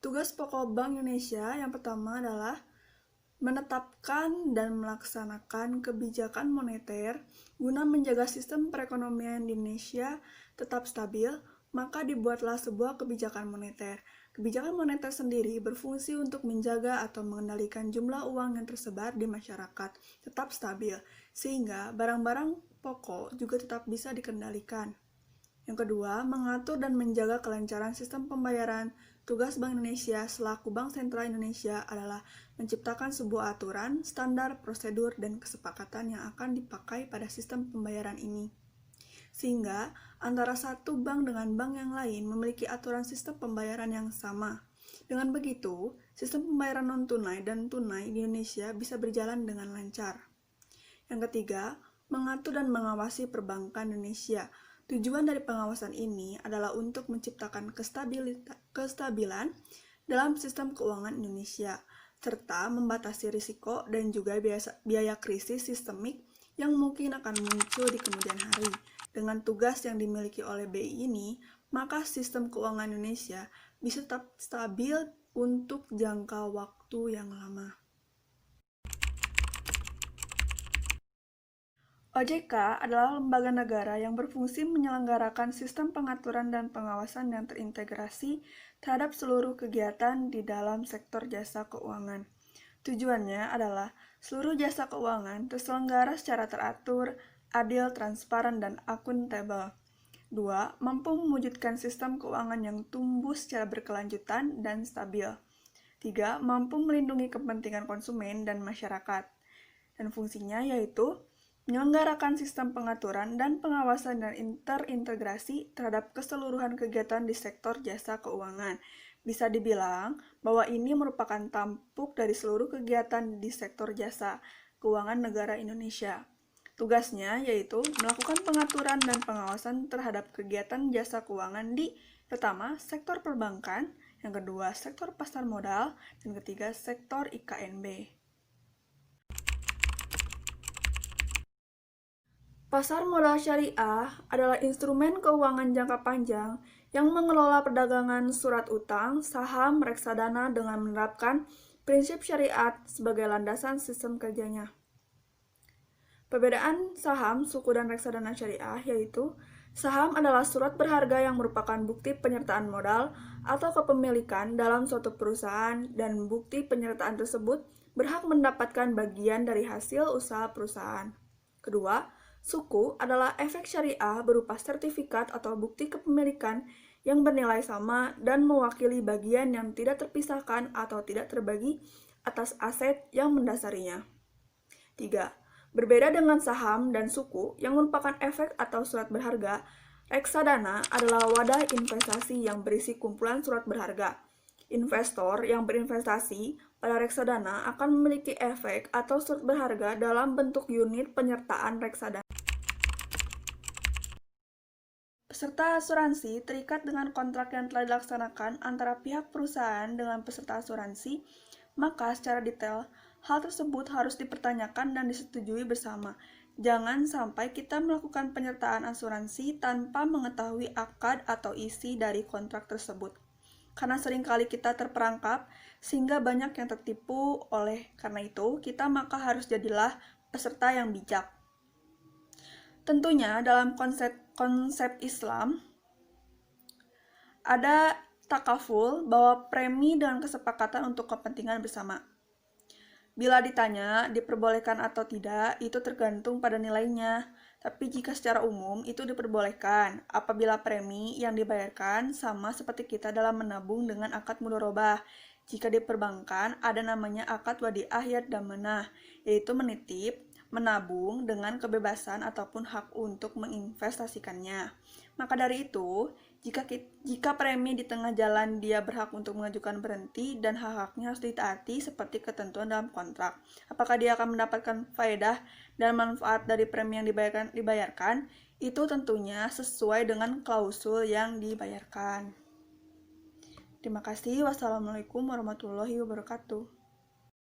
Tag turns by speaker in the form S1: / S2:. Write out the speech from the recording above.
S1: Tugas pokok Bank Indonesia yang pertama adalah menetapkan dan melaksanakan kebijakan moneter guna menjaga sistem perekonomian di Indonesia tetap stabil, maka dibuatlah sebuah kebijakan moneter. Kebijakan moneter sendiri berfungsi untuk menjaga atau mengendalikan jumlah uang yang tersebar di masyarakat tetap stabil, sehingga barang-barang pokok juga tetap bisa dikendalikan. Yang kedua, mengatur dan menjaga kelancaran sistem pembayaran. Tugas Bank Indonesia selaku Bank Sentral Indonesia adalah menciptakan sebuah aturan, standar, prosedur, dan kesepakatan yang akan dipakai pada sistem pembayaran ini. Sehingga antara satu bank dengan bank yang lain memiliki aturan sistem pembayaran yang sama. Dengan begitu, sistem pembayaran non-tunai dan tunai di Indonesia bisa berjalan dengan lancar. Yang ketiga, mengatur dan mengawasi perbankan Indonesia. Tujuan dari pengawasan ini adalah untuk menciptakan kestabilan dalam sistem keuangan Indonesia, serta membatasi risiko dan juga biaya krisis sistemik yang mungkin akan muncul di kemudian hari. Dengan tugas yang dimiliki oleh BI ini, maka sistem keuangan Indonesia bisa tetap stabil untuk jangka waktu yang lama. OJK adalah lembaga negara yang berfungsi menyelenggarakan sistem pengaturan dan pengawasan yang terintegrasi terhadap seluruh kegiatan di dalam sektor jasa keuangan. Tujuannya adalah seluruh jasa keuangan terselenggara secara teratur, adil, transparan, dan akuntabel. 2. Mampu mewujudkan sistem keuangan yang tumbuh secara berkelanjutan dan stabil. 3. Mampu melindungi kepentingan konsumen dan masyarakat. Dan fungsinya yaitu menyelenggarakan sistem pengaturan dan pengawasan dan terintegrasi terhadap keseluruhan kegiatan di sektor jasa keuangan. Bisa dibilang bahwa ini merupakan tampuk dari seluruh kegiatan di sektor jasa keuangan negara Indonesia. Tugasnya yaitu melakukan pengaturan dan pengawasan terhadap kegiatan jasa keuangan di pertama, sektor perbankan, yang kedua, sektor pasar modal, dan ketiga, sektor IKNB. Pasar modal syariah adalah instrumen keuangan jangka panjang yang mengelola perdagangan surat utang, saham, reksadana dengan menerapkan prinsip syariat sebagai landasan sistem kerjanya. Perbedaan saham, suku, dan reksadana syariah yaitu saham adalah surat berharga yang merupakan bukti penyertaan modal atau kepemilikan dalam suatu perusahaan dan bukti penyertaan tersebut berhak mendapatkan bagian dari hasil usaha perusahaan. Kedua, suku adalah efek syariah berupa sertifikat atau bukti kepemilikan yang bernilai sama dan mewakili bagian yang tidak terpisahkan atau tidak terbagi atas aset yang mendasarinya. 3. Berbeda dengan saham dan suku yang merupakan efek atau surat berharga, reksadana adalah wadah investasi yang berisi kumpulan surat berharga. Investor yang berinvestasi pada reksadana akan memiliki efek atau surat berharga dalam bentuk unit penyertaan reksadana. Peserta asuransi terikat dengan kontrak yang telah dilaksanakan antara pihak perusahaan dengan peserta asuransi, maka secara detail hal tersebut harus dipertanyakan dan disetujui bersama. Jangan sampai kita melakukan penyertaan asuransi tanpa mengetahui akad atau isi dari kontrak tersebut. Karena seringkali kita terperangkap, sehingga banyak yang tertipu. Oleh karena itu, kita maka harus jadilah peserta yang bijak. Tentunya dalam konsep Islam, ada takaful bahwa premi dengan kesepakatan untuk kepentingan bersama. Bila ditanya diperbolehkan atau tidak, itu tergantung pada nilainya. Tapi jika secara umum itu diperbolehkan apabila premi yang dibayarkan sama seperti kita dalam menabung dengan akad mudharabah. Jika di perbankan ada namanya akad wadiah yadamanah, yaitu menitip, menabung dengan kebebasan ataupun hak untuk menginvestasikannya. Maka dari itu, jika premi di tengah jalan dia berhak untuk mengajukan berhenti dan hak-haknya harus ditaati seperti ketentuan dalam kontrak. Apakah dia akan mendapatkan faedah dan manfaat dari premi yang dibayarkan? Itu tentunya sesuai dengan klausul yang dibayarkan. Terima kasih. Wassalamualaikum warahmatullahi wabarakatuh.